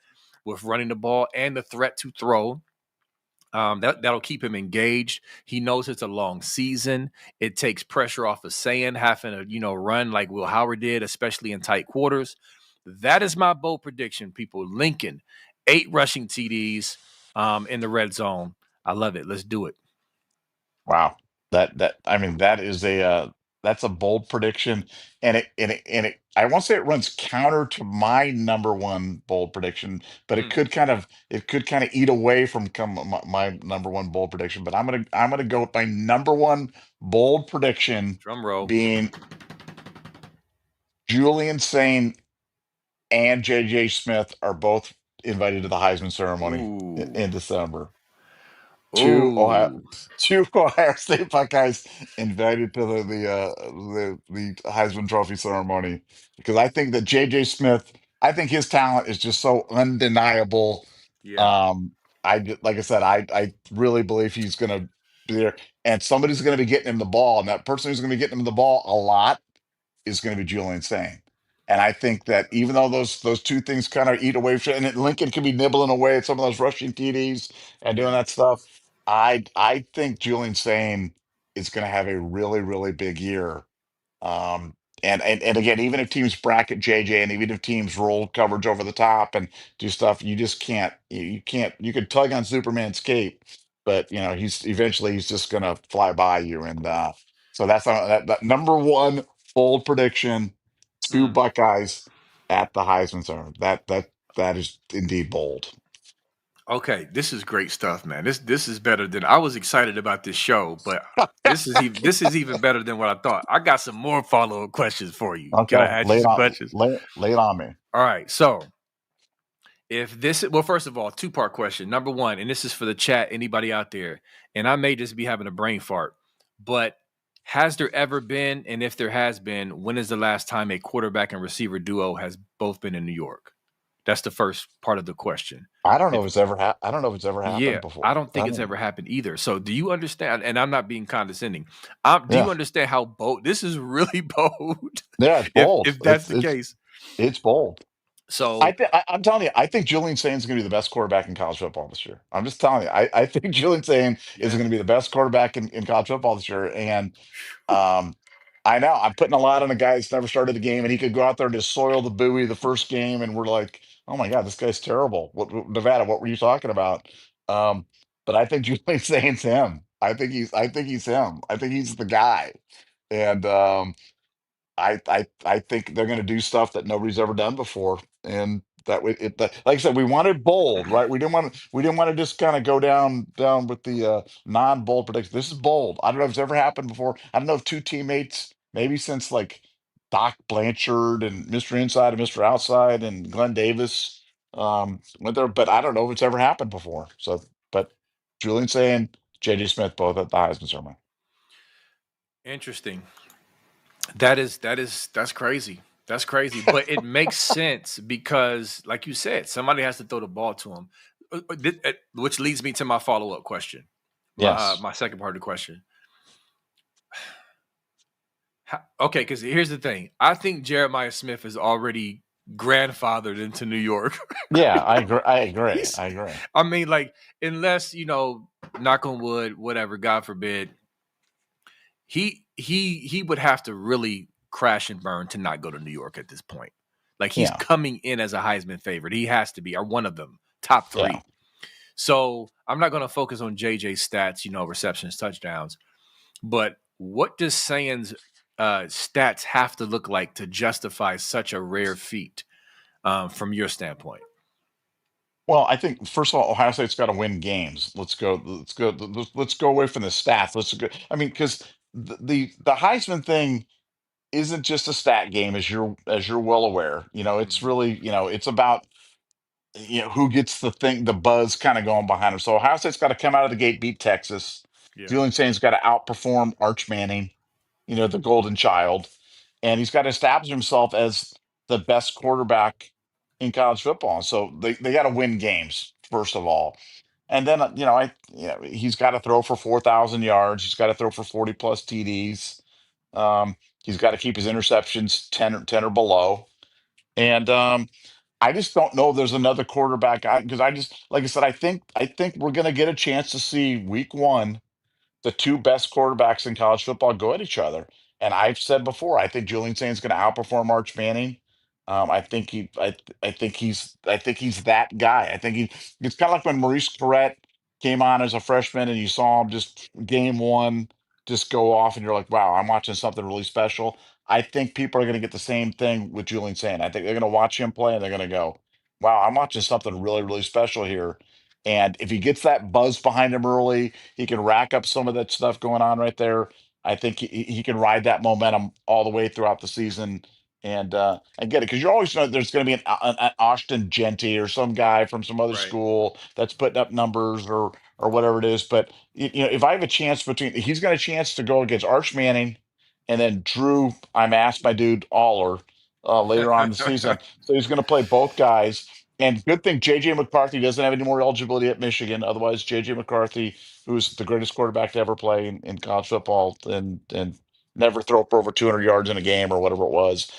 with running the ball and the threat to throw. That'll keep him engaged. He knows it's a long season. It takes pressure off of Sayan having to, run like Will Howard did, especially in tight quarters. That is my bold prediction, people. Lincoln, 8 rushing TDs in the red zone. I love it. Let's do it. Wow. I mean that is that's a bold prediction and it I won't say it runs counter to my number one bold prediction, but Mm, it could kind of eat away from my number one bold prediction. But I'm gonna go with my number one bold prediction drum roll. being Julian Sain and JJ Smith are both invited to the Heisman ceremony Ooh. in December. Two Ohio Ooh. two Ohio State Buckeyes invited to the Heisman Trophy ceremony because I think that JJ Smith, I think his talent is just so undeniable. Yeah. Um, like I said, I really believe he's going to be there, and somebody's going to be getting him the ball, and that person who's going to be getting him the ball a lot is going to be Julian Sain. And I think that even though those two things kind of eat away from, and Lincoln could be nibbling away at some of those rushing TDs and doing Yeah. that stuff, I think Julian Sain is going to have a really really big year. Um, and again, even if teams bracket JJ, and even if teams roll coverage over the top and do stuff, you just can't. You can't. You could tug on Superman's cape, but he's eventually he's just going to fly by you. And so that's that number one bold prediction: two Mm. Buckeyes at the Heisman Center. That is indeed bold. Okay, this is great stuff, man. This is better than I was excited about this show, but this is even better than what I thought. I got some more follow-up questions for you. Can I Okay, ask you lay it some on, questions? lay it on me. All right. So if this well, first of all, two-part question. Number one, and this is for the chat, anybody out there, and I may just be having a brain fart, but has there ever been, and if there has been, when is the last time a quarterback and receiver duo has both been in New York? That's the first part of the question. I don't know If if it's ever I don't know if it's ever happened Yeah, I before. don't think I it's don't ever know. happened either. So, do you understand? And I'm not being condescending. Do you Yeah. understand how bold this is? Really bold. Yeah, it's if bold. if that's the case. It's bold. So, I'm telling you, I think Julian Sainz is going to be the best quarterback in college football this year. I'm just telling you, I think Julian Sainz is yeah. going to be the best quarterback in college football this year. And um, I know I'm putting a lot on a guy that's never started the game, and he could go out there and just soil the buoy the first game, and we're like, oh my god, this guy's terrible. Nevada? What were you talking about? Um, but I think Julian Sainz him. I think he's him. I think he's the guy. And I think they're going to do stuff that nobody's ever done before, and that way, like I said, we wanted bold, right? We didn't want to just kind of go down with the non-bold prediction. This is bold. I don't know if it's ever happened before. I don't know if two teammates, maybe since like Doc Blanchard and Mr. Inside and Mr. Outside and Glenn Davis went there, but I don't know if it's ever happened before. So, but Julian saying JJ Smith both at the Heisman ceremony. Interesting. That's crazy. That's crazy. But it makes sense because, like you said, somebody has to throw the ball to him. Which leads me to my follow-up question. Yes. My second part of the question. Okay, because here's the thing. I think Jeremiah Smith is already grandfathered into New York. Yeah, I agree. I agree. He's, I agree. I mean, like, unless knock on wood, whatever, God forbid, he would have to really crash and burn to not go to New York at this point. Like he's Yeah. coming in as a Heisman favorite. He has to be, or one of them, top Yeah. three. So I'm not going to focus on JJ's stats, receptions, touchdowns, but what does Sands' stats have to look like to justify such a rare feat from your standpoint? Well, I think first of all, Ohio State's got to win games. Let's go. Let's go away from the stats. Let's go. I mean, because the Heisman thing isn't just a stat game, as you're well aware. It's Mhm. really it's about who gets the buzz kind of going behind them. So Ohio State's got to come out of the gate, beat Texas. Yeah. Julian Saint's got to outperform Arch Manning, the golden child, and he's got to establish himself as the best quarterback in college football. So they got to win games first of all, and then he's got to throw for 4,000 yards. He's got to throw for 40 plus TDs. He's got to keep his interceptions 10 or below, and I just don't know if there's another quarterback because I just like I said I think we're going to get a chance to see week one the two best quarterbacks in college football go at each other. And I've said before, I think Julian Saint's going to outperform Arch Manning. I think he's that guy. I think it's kind of like when Maurice Clarett came on as a freshman and you saw him just game one just go off and you're like, wow, I'm watching something really special. I think people are going to get the same thing with Julian Saint. I think they're going to watch him play and they're going to go, wow, I'm watching something really, really special here. And if he gets that buzz behind him early, he can rack up some of that stuff going on right there. I think he can ride that momentum all the way throughout the season. And I get it because you always know there's going to be an Austin Genty or some guy from some other Right. school that's putting up numbers or whatever it is. But if I have a chance between, he's got a chance to go against Arch Manning and then Drew. I'm asked my dude Aller later on in the season, so he's going to play both guys. And good thing JJ McCarthy doesn't have any more eligibility at Michigan. Otherwise, JJ McCarthy, who's the greatest quarterback to ever play in college football and never throw for over 200 yards in a game or whatever it was,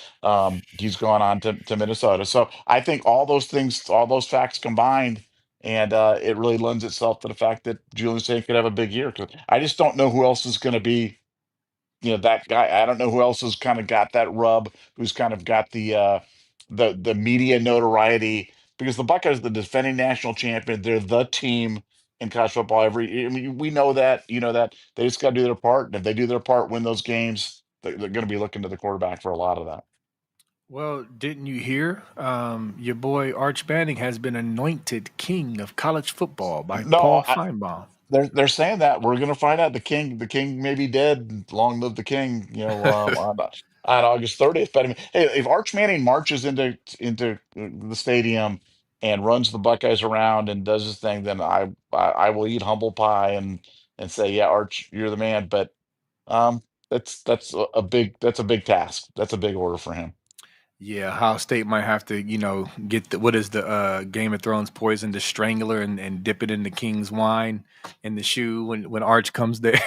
he's gone on to Minnesota. So I think all those things, all those facts combined, and it really lends itself to the fact that Julian Saint could have a big year. Because I just don't know who else is going to be, that guy. I don't know who else has kind of got that rub, who's kind of got the media notoriety. Because the Buckeyes, the defending national champion, they're the team in college football. I mean, we know that, that they just got to do their part, and if they do their part, win those games, they're going to be looking to the quarterback for a lot of that. Well, didn't you hear? Your boy Arch Manning has been anointed king of college football by No, Paul Feinbaum. they're saying that we're gonna find out the king may be dead. Long live the king. On August 30th. But I mean, hey, if Arch Manning marches into the stadium and runs the Buckeyes around and does his thing, then I will eat humble pie and say, yeah, Arch, you're the man. But um, that's a big task. That's a big order for him. Yeah, Ohio State might have to, get what is the Game of Thrones poison, the strangler, and dip it in the king's wine in the shoe when Arch comes there.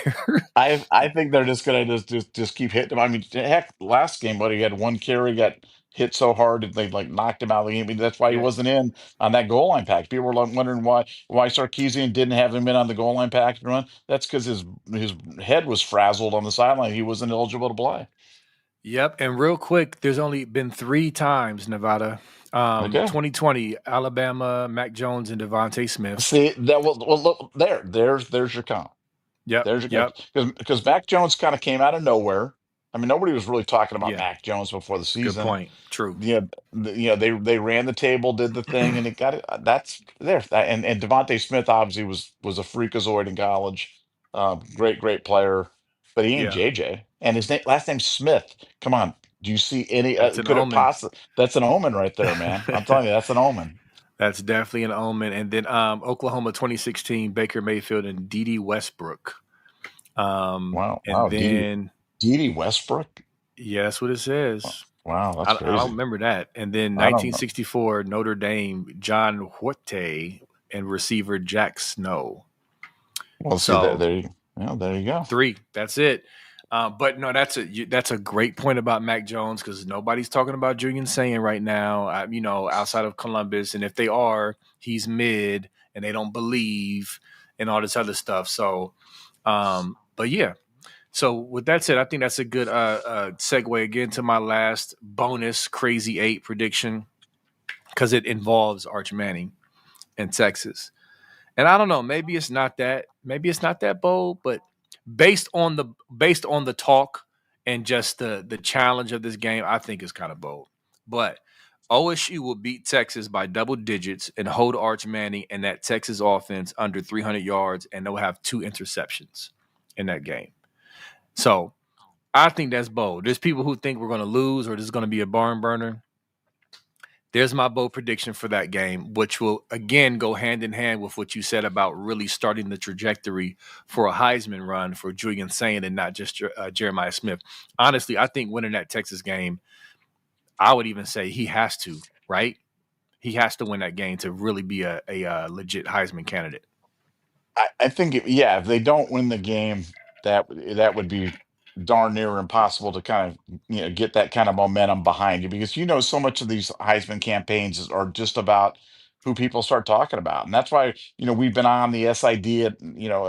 I think they're just gonna just keep hitting him. I mean, heck, last game, but he had one carry, got hit so hard that they like knocked him out of the game. I mean, that's why he Yeah. wasn't in on that goal line pack. People were like wondering why Sarkeesian didn't have him in on the goal line pack run. That's because his head was frazzled on the sideline. He wasn't eligible to play. Yep. And real quick, there's only been three times, Nevada. Okay. 2020, Alabama, Mac Jones and Devontae Smith. See that well look there's your count. Yep. There's your Yep. because Mac Jones kind of came out of nowhere. I mean, nobody was really talking about Yeah. Mac Jones before the Good season. point. True. Yeah, they ran the table, did the thing, and it got it. That's there. And Devontae Smith obviously was a freakazoid in college. Great player, but he ain't Yeah. JJ. And his last name's Smith. Come on, do you see any? That's an Could it omen. possibly? That's an omen right there, man. I'm telling you, that's an omen. That's definitely an omen. And then Oklahoma 2016, Baker Mayfield and Dede Westbrook. Wow, And wow, then Dede Westbrook. yeah, that's what it says. Wow, that's I don't crazy. remember that. And then I don't know. 1964, Notre Dame, John Huerta and receiver Jack Snow. Well, see that So there you go. three. That's it. But no, that's a great point about Mac Jones because nobody's talking about Julian saying right now. Outside of Columbus, and if they are, he's mid, and they don't believe, and all this other stuff. So, but yeah. So with that said, I think that's a good segue again to my last bonus crazy eight prediction because it involves Arch Manning and Texas. And I don't know, maybe it's not that bold, but based on the talk and just the challenge of this game, I think it's kind of bold. But OSU will beat Texas by double digits and hold Arch Manning and that Texas offense under 300 yards, and they'll have two interceptions in that game. So I think that's bold. There's people who think we're going to lose or this is going to be a barn burner. There's my bold prediction for that game, which will again go hand in hand with what you said about really starting the trajectory for a Heisman run for Julian Saint and not just Jeremiah Smith. Honestly, I think winning that Texas game, I would even say he has to, right? He has to win that game to really be a legit Heisman candidate. I think yeah, if they don't win the game, that would be darn near impossible to kind of get that kind of momentum behind you because so much of these Heisman campaigns are just about who people start talking about, and that's why we've been on the SID at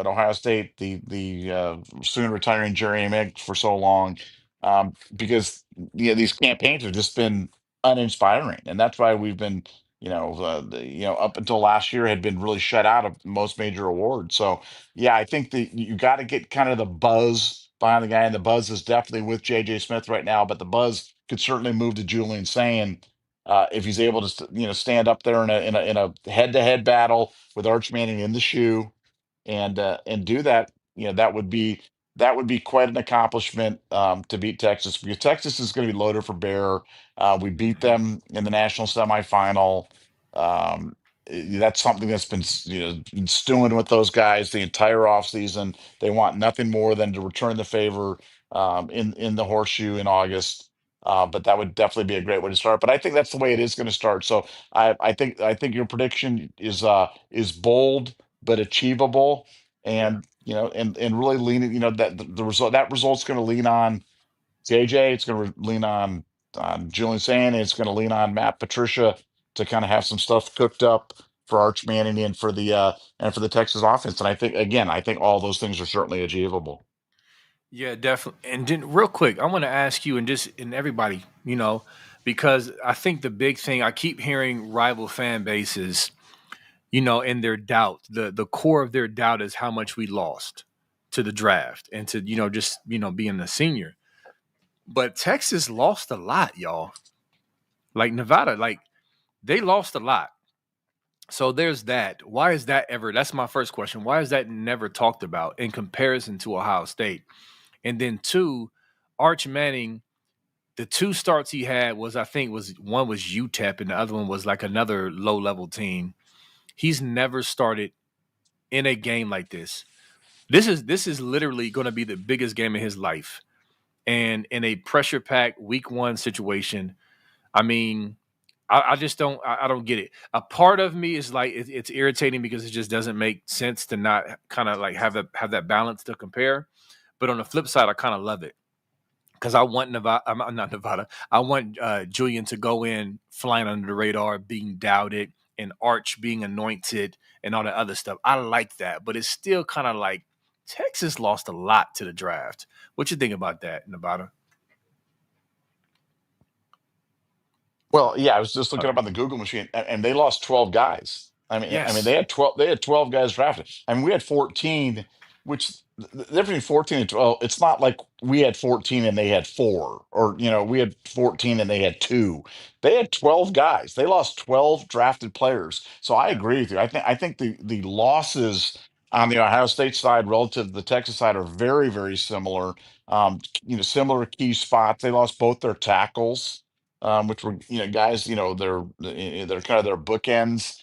Ohio State, the soon retiring Jerry Meg for so long, because these campaigns have just been uninspiring, and that's why we've been up until last year had been really shut out of most major awards. So yeah, I think that you got to get kind of the buzz behind the guy, and the buzz is definitely with JJ Smith right now, but the buzz could certainly move to Julian saying if he's able to stand up there in a head-to-head battle with Arch Manning in the shoe and do that, that would be that would be quite an accomplishment to beat Texas, because Texas is going to be loaded for bear. We beat Mhm. them in the national semifinal. Um, that's something that's been been stewing with those guys the entire offseason. They want nothing more than to return the favor in the horseshoe in August. But that would definitely be a great way to start. But I think that's the way it is going to start. So I think your prediction is bold but achievable, Yeah. and and really leaning, that the result, that result's going to lean on JJ. It's going to lean on Julian Sand, and it's going to lean on Matt Patricia to kind of have some stuff cooked up for Arch Manning and for the Texas offense. And I think all those things are certainly achievable. Yeah, definitely. And then real quick, I want to ask you and everybody, because I think the big thing I keep hearing rival fan bases, in their doubt, the core of their doubt is how much we lost to the draft and to, just, being a senior. But Texas lost a lot, y'all. Like Nevada, like they lost a lot. So there's that. Why is that ever? That's my first question. Why is that never talked about in comparison to Ohio State? And then two, Arch Manning, the two starts he had was, I think, was one was UTEP and the other one was like another low level team. He's never started in a game like this. This is literally going to be the biggest game of his life. And in a pressure packed week one situation, I mean, I just I don't get it. A part of me is like it's irritating because it just doesn't make sense to not kind of like have that balance to compare. But on the flip side, I kind of love it because I want Nevada. I'm not Nevada. I want Julian to go in flying under the radar, being doubted, and Arch being anointed, and all the other stuff. I like that, but it's still kind of like Texas lost a lot to the draft. What you think about that, Nevada? Well, yeah, I was just looking Sorry. up on the Google machine, and they lost 12 guys. I mean, Yes. they had 12 guys drafted. I mean, we had 14, which the difference between 14 and 12, it's not like we had 14 and they had four, or we had 14 and they had two. They had 12 guys. They lost 12 drafted players. So I Yeah. agree with you. I think the losses on the Ohio State side relative to the Texas side are very, very similar. Similar key spots. They lost both their tackles, which were guys, they're kind of their bookends.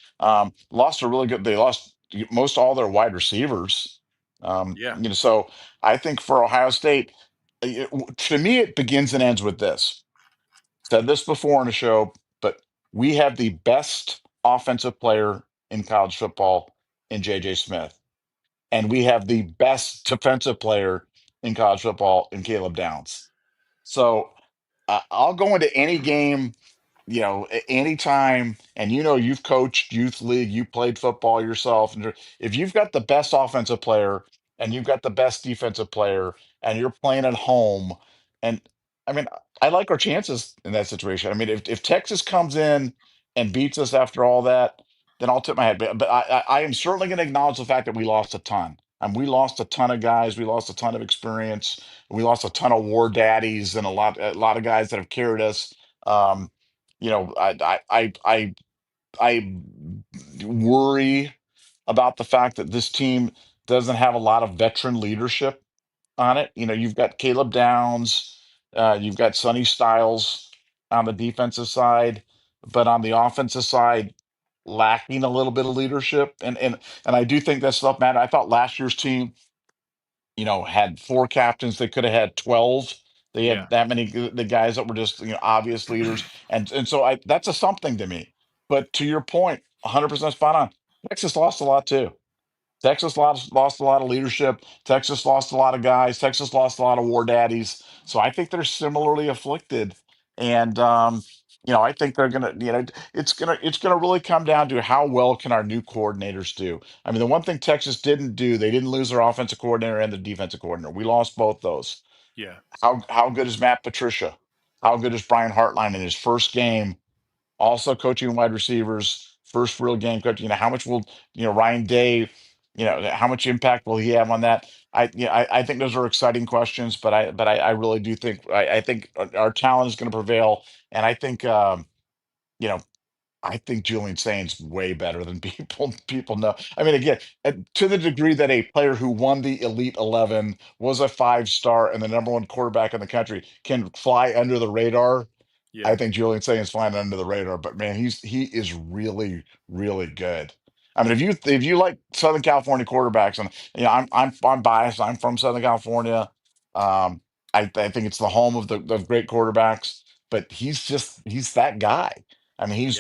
Lost a really good. They lost most all their wide receivers. Yeah. So I think for Ohio State, to me, it begins and ends with this. Said this before in the show, but we have the best offensive player in college football in JJ Smith, and we have the best defensive player in college football in Caleb Downs. So I'll go into any game, anytime, and you've coached youth league, you played football yourself, and if you've got the best offensive player and you've got the best defensive player and you're playing at home, and I mean, I like our chances in that situation. I mean, if Texas comes in and beats us after all that, then I'll tip my head. But I am certainly going to acknowledge the fact that we lost a ton. And we lost a ton of guys. We lost a ton of experience. We lost a ton of war daddies and a lot of guys that have carried us. Um, I worry about the fact that this team doesn't have a lot of veteran leadership on it. You've got Caleb Downs, you've got Sonny Styles on the defensive side, but on the offensive side, lacking a little bit of leadership. And I do think that stuff matters. I thought last year's team, had four captains. They could have had 12. They Yeah. had that many the guys that were just obvious leaders, and so that's a something to me. But to your point, 100% spot on. Texas lost a lot too. Texas lost a lot of leadership. Texas lost a lot of guys. Texas lost a lot of war daddies. So I think they're similarly afflicted. And I think they're gonna, it's gonna really come down to how well can our new coordinators do. I mean, the one thing Texas didn't do, they didn't lose their offensive coordinator and their defensive coordinator. We lost both those. Yeah. How good is Matt Patricia? How good is Brian Hartline in his first game? Also coaching wide receivers, first real game coach. How much will Ryan Day, how much impact will he have on that? I think those are exciting questions, but I really do think I think our talent is going to prevail, and I think you know I think Julian Saint's way better than people know. I mean, again, to the degree that a player who won the Elite 11, was a 5-star, and the number one quarterback in the country can fly under the radar. I Yeah, think Julian Saint's flying under the radar, but man, he is really really good. I mean, if you like Southern California quarterbacks, and I'm biased. I'm from Southern California. Um, I think it's the home of the great quarterbacks, but he's that guy. I mean,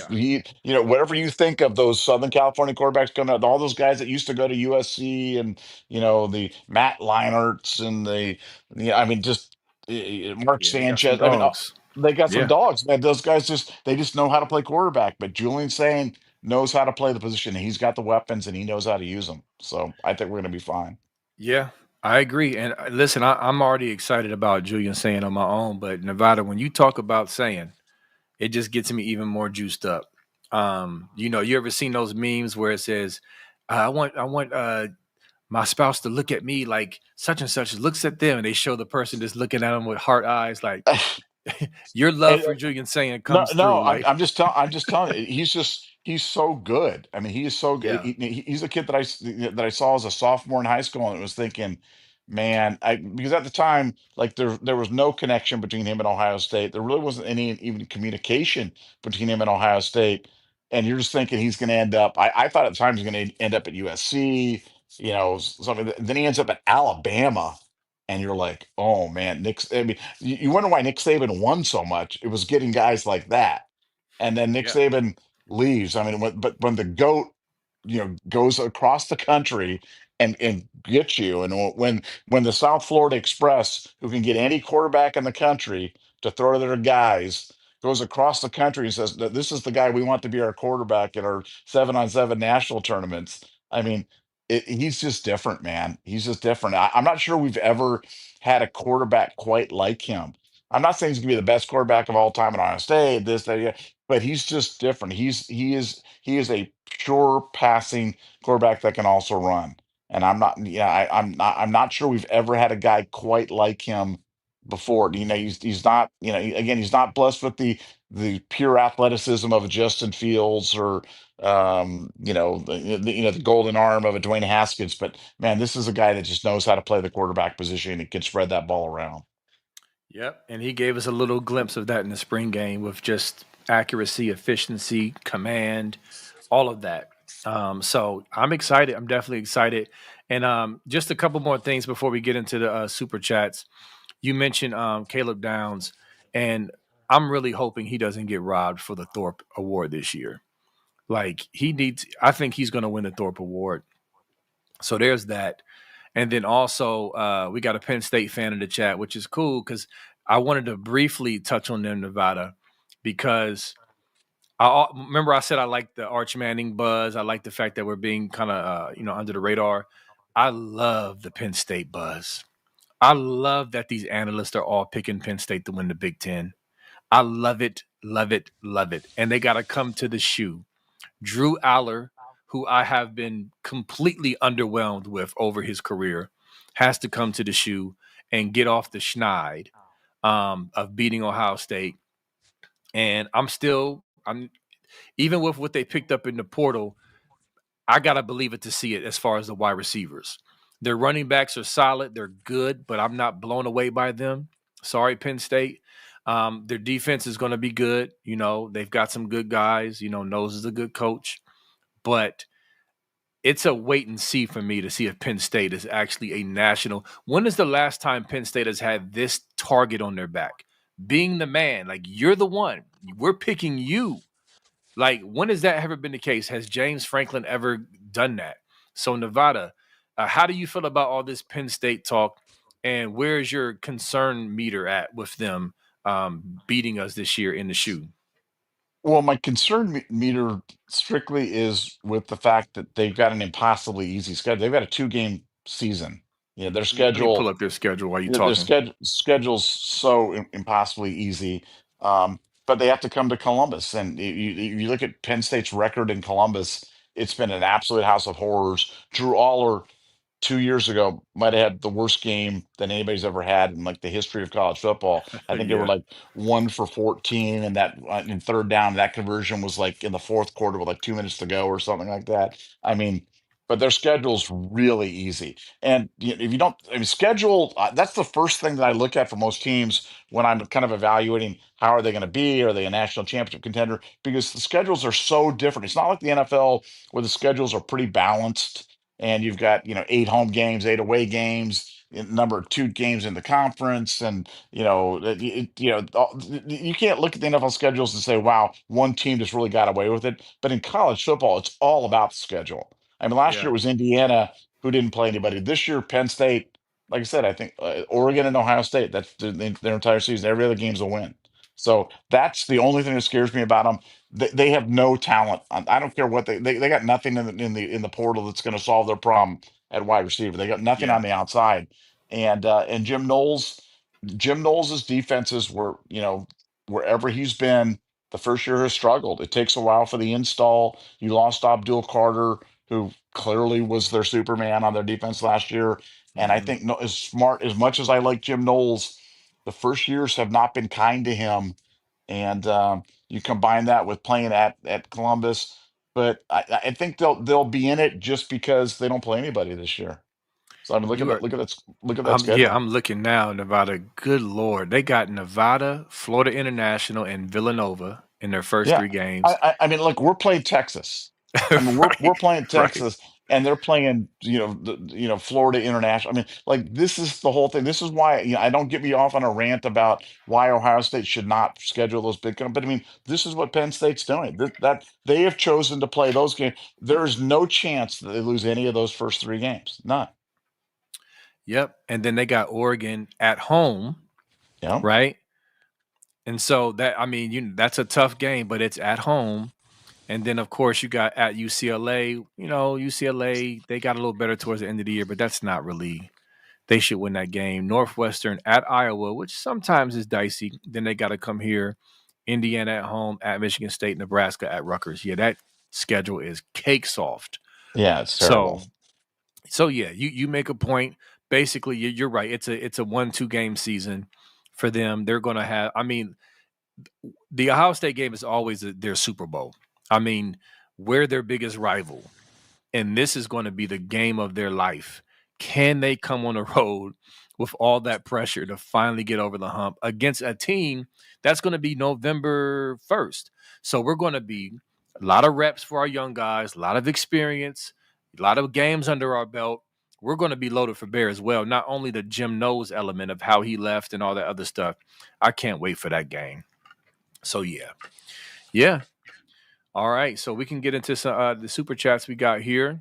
yeah, whatever you think of those Southern California quarterbacks coming out, all those guys that used to go to USC, and the Matt Leinerts and I mean, just Mark yeah. They got some Sanchez. I mean, dogs. they got some Yeah, dogs, man. Those guys just know how to play quarterback. But Julian Sain knows how to play the position. He's got the weapons and he knows how to use them. So I think we're going to be fine. yeah. I agree. And listen, I'm already excited about Julian saying on my own, but Nevada, when you talk about saying, it just gets me even more juiced up. You ever seen those memes where it says, I want my spouse to look at me like such and such looks at them, and they show the person just looking at them with heart eyes, like your love And, for Julian saying no, comes no, through. Like, I'm just telling you, he's so good. I mean, he is so good. yeah, He's a kid that I saw as a sophomore in high school, and was thinking, man, because at the time, like there was no connection between him and Ohio State. There really wasn't any even communication between him and Ohio State, and you're just thinking he's going to end up. I thought at the time he was going to end up at USC, something. Then he ends up at Alabama, and you're like, oh man, I mean, you wonder why Nick Saban won so much. It was getting guys like that. And then Nick yeah, Saban leaves. I mean, but when the goat, goes across the country and gets you, and when the South Florida Express, who can get any quarterback in the country to throw to their guys, goes across the country and says that this is the guy we want to be our quarterback in our 7-on-7 national tournaments. I mean, he's just different, man. He's just different. I'm not sure we've ever had a quarterback quite like him. I'm not saying he's gonna be the best quarterback of all time at Ohio State, this, that, yeah, but he's just different. He is a pure passing quarterback that can also run. And I'm not sure we've ever had a guy quite like him before. He's not, again, he's not blessed with the pure athleticism of a Justin Fields, or the golden arm of a Dwayne Haskins. But man, this is a guy that just knows how to play the quarterback position and can spread that ball around. yep. And he gave us a little glimpse of that in the spring game with just accuracy, efficiency, command, all of that. So I'm excited. I'm definitely excited. And just a couple more things before we get into the super chats. You mentioned Caleb Downs, and I'm really hoping he doesn't get robbed for the Thorpe Award this year. Like he needs, I think he's going to win the Thorpe Award. So there's that. And then also, we got a Penn State fan in the chat, which is cool because I wanted to briefly touch on them, Nevada, because remember I said I like the Arch Manning buzz. I like the fact that we're being kind of, under the radar. I love the Penn State buzz. I love that these analysts are all picking Penn State to win the Big Ten. I love it, love it, love it. And they got to come to the shoe. Drew Aller, who I have been completely underwhelmed with over his career, has to come to the shoe and get off the schneid of beating Ohio State. And I'm even with what they picked up in the portal, I gotta believe it to see it as far as the wide receivers. Their running backs are solid, they're good, but I'm not blown away by them. Sorry, Penn State. Their defense is going to be good. They've got some good guys. Nose is a good coach, but it's a wait and see for me to see if Penn State is actually a national. When is the last time Penn State has had this target on their back? Being the man, like you're the one. We're picking you. Like, when has that ever been the case? Has James Franklin ever done that? So, Nevada, how do you feel about all this Penn State talk? And where's your concern meter at with them beating us this year in the shoe? Well, my concern meter strictly is with the fact that they've got an impossibly easy schedule. They've got a 2-game season. Their Let me pull schedule up their schedule while you're their talking. schedule's so impossibly easy. But they have to come to Columbus, and you look at Penn State's record in Columbus. It's been an absolute house of horrors. Drew Aller 2 years ago might have had the worst game than anybody's ever had in like the history of college football. I think they were Yeah. like 1 for 14, and that in third down, that conversion was like in the fourth quarter with like 2 minutes to go or something like that. I mean, but their schedule's really easy. And if you don't, I mean, schedule, that's the first thing that I look at for most teams when I'm kind of evaluating how are they going to be? Are they a national championship contender? Because the schedules are so different. It's not like the NFL where the schedules are pretty balanced and you've got 8 home games, 8 away games, number of 2 games in the conference, and you can't look at the NFL schedules and say, "Wow, one team just really got away with it." But in college football, it's all about the schedule. I mean, last year Yeah. it was Indiana who didn't play anybody. This year, Penn State, like I said, I think Oregon and Ohio State. That's their entire season. Every other game's a win. So that's the only thing that scares me about them. They have no talent. I don't care what they got nothing in the portal that's going to solve their problem at wide receiver. They got nothing Yeah. on the outside, and Jim Knowles's defenses were wherever he's been. The first year has struggled. It takes a while for the install. You lost Abdul Carter, who clearly was their Superman on their defense last year. And I Hmm. think as smart as much as I like Jim Knowles, the first years have not been kind to him. And you combine that with playing at Columbus, but I think they'll be in it just because they don't play anybody this year. So I mean, You are look at that yeah, schedule. I'm looking now, Nevada. Good Lord. They got Nevada, Florida International, and Villanova in their first Yeah, three I, games. I I mean, look, we're playing Texas. I mean, we're Right. playing Right. Texas, and they're playing Florida International. I mean, like this is the whole thing. This is why I don't get me off on a rant about why Ohio State should not schedule those but I mean, this is what Penn State's doing. That they have chosen to play those games. There is no chance that they lose any of those first 3 games. None. Yep. And then they got Oregon at home, Yeah. right? And so that I mean, that's a tough game, but it's at home. And then of course you got at UCLA. UCLA, they got a little better towards the end of the year, but that's not really they should win that game. Northwestern at Iowa, which sometimes is dicey. Then they got to come here. Indiana at home, at Michigan State, Nebraska at Rutgers. Yeah, that schedule is cake soft. Yeah, it's terrible. So, yeah, you make a point. Basically, you're right. It's a 1-2 game season for them. They're going to have. I mean, the Ohio State game is always their Super Bowl. I mean, we're their biggest rival, and this is going to be the game of their life. Can they come on the road with all that pressure to finally get over the hump against a team that's going to be November 1st? So we're going to be a lot of reps for our young guys, a lot of experience, a lot of games under our belt. We're going to be loaded for bear as well. Not only the Jim knows element of how he left and all that other stuff. I can't wait for that game. So yeah. All right, so we can get into some the super chats we got here.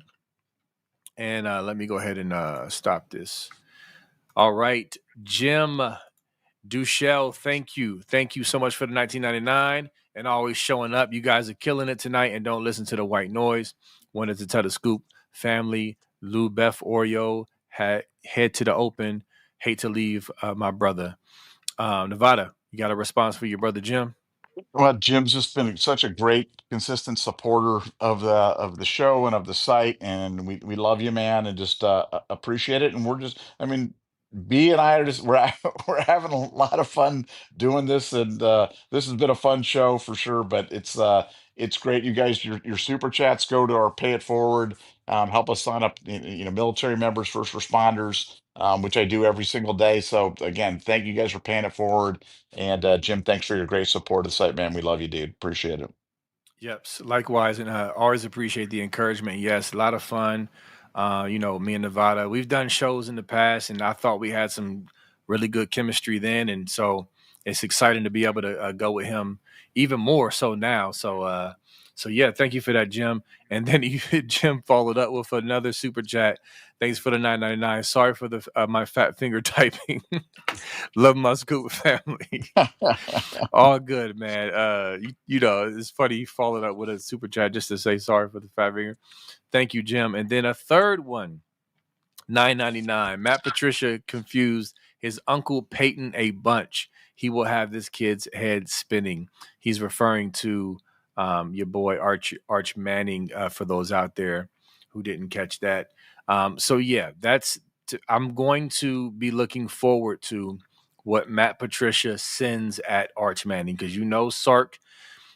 And let me go ahead and stop this. All right, Jim Duchel, thank you. Thank you so much for the 1999 and always showing up. You guys are killing it tonight and don't listen to the white noise. Wanted to tell the scoop family, Lou Beth Oreo, head to the open. Hate to leave my brother. Nevada, you got a response for your brother, Jim? Well, Jim's just been such a great, consistent supporter of the show and of the site, and we love you, man, and just appreciate it. And we're just, I mean, B and I are just we're having a lot of fun doing this, and this has been a fun show for sure. But it's great, you guys. Your super chats go to our Pay It Forward. Help us sign up, military members, first responders, which I do every single day. So again, thank you guys for paying it forward. And Jim, thanks for your great support of the site, man. We love you, dude. Appreciate it. Yep. Likewise, and always appreciate the encouragement. Yes, a lot of fun. Me and Nevada, we've done shows in the past, and I thought we had some really good chemistry then, and so it's exciting to be able to go with him even more so now. So yeah, thank you for that, Jim. And then Jim followed up with another super chat. Thanks for the 9.99. Sorry for the my fat finger typing. Love my scoop family. All good, man. It's funny you followed up with a super chat just to say sorry for the fat finger. Thank you, Jim. And then a third one, 9.99. Matt Patricia confused his uncle Peyton a bunch. He will have this kid's head spinning. He's referring to your boy Arch Manning. For those out there who didn't catch that. So yeah, I'm going to be looking forward to what Matt Patricia sends at Arch Manning, because Sark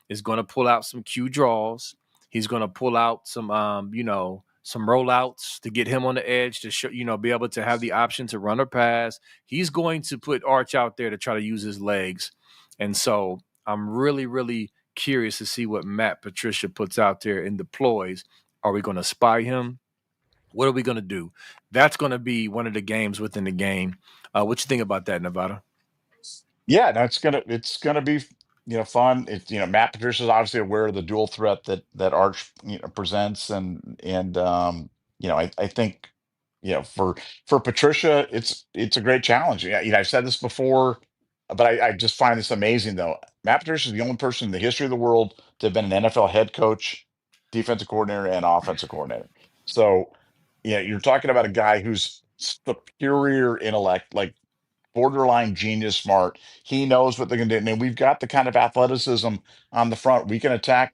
is going to pull out some Q draws. He's going to pull out some, some rollouts to get him on the edge to show, be able to have the option to run or pass. He's going to put Arch out there to try to use his legs. And so I'm really, really curious to see what Matt Patricia puts out there and deploys. Are we going to spy him? What are we going to do? That's going to be one of the games within the game. What you think about that, Nevada? Yeah, no, it's gonna be fun. It's Matt Patricia's obviously aware of the dual threat that Arch presents, and I think for Patricia it's a great challenge. Yeah, I've said this before, but I just find this amazing though. Matt Patricia is the only person in the history of the world to have been an NFL head coach, defensive coordinator, and offensive coordinator. So yeah, you're talking about a guy who's superior intellect, like borderline genius smart. He knows what they're going to do. And we've got the kind of athleticism on the front. We can attack.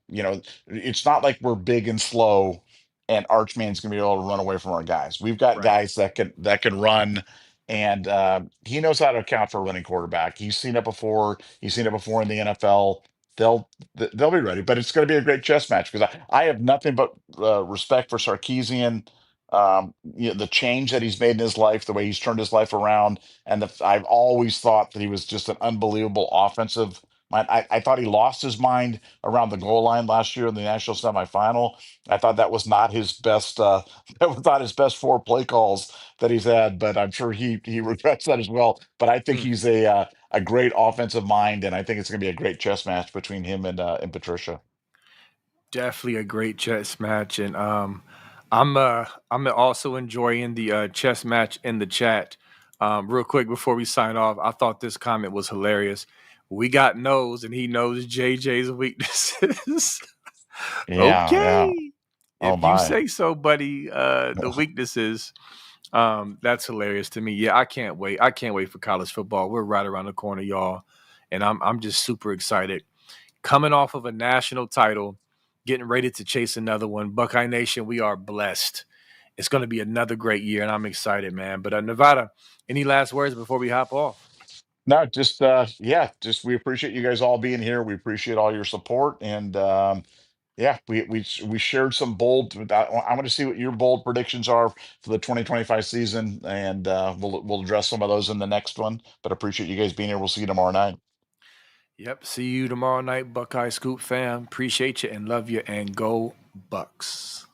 It's not like we're big and slow and Archman's going to be able to run away from our guys. We've got Right. guys that can run. And he knows how to account for a running quarterback. He's seen it before. He's seen it before in the NFL. They'll be ready, but it's going to be a great chess match because I have nothing but respect for Sarkeesian. The change that he's made in his life, the way he's turned his life around, and I've always thought that he was just an unbelievable offensive mind. I thought he lost his mind around the goal line last year in the national semifinal. I thought that was not his best. That was not his best four play calls that he's had. But I'm sure he regrets that as well. But I think Mm. he's a great offensive mind, and I think it's going to be a great chess match between him and Patricia. Definitely a great chess match, and I'm also enjoying the chess match in the chat. Real quick before we sign off, I thought this comment was hilarious. We got knows, and he knows JJ's weaknesses. Yeah, yeah. Okay, Oh if you my. say so, buddy. The weaknesses. That's hilarious to me. Yeah, I can't wait. I can't wait for college football. We're right around the corner, y'all, and I'm just super excited. Coming off of a national title, getting ready to chase another one. Buckeye Nation, we are blessed. It's going to be another great year, and I'm excited, man. But Nevada, any last words before we hop off? No, just yeah, just we appreciate you guys all being here. We appreciate all your support, and yeah, we shared some bold. I want to see what your bold predictions are for the 2025 season, and we'll address some of those in the next one. But appreciate you guys being here. We'll see you tomorrow night. Yep. See you tomorrow night, Buckeye Scoop fam. Appreciate you and love you, and go Bucks.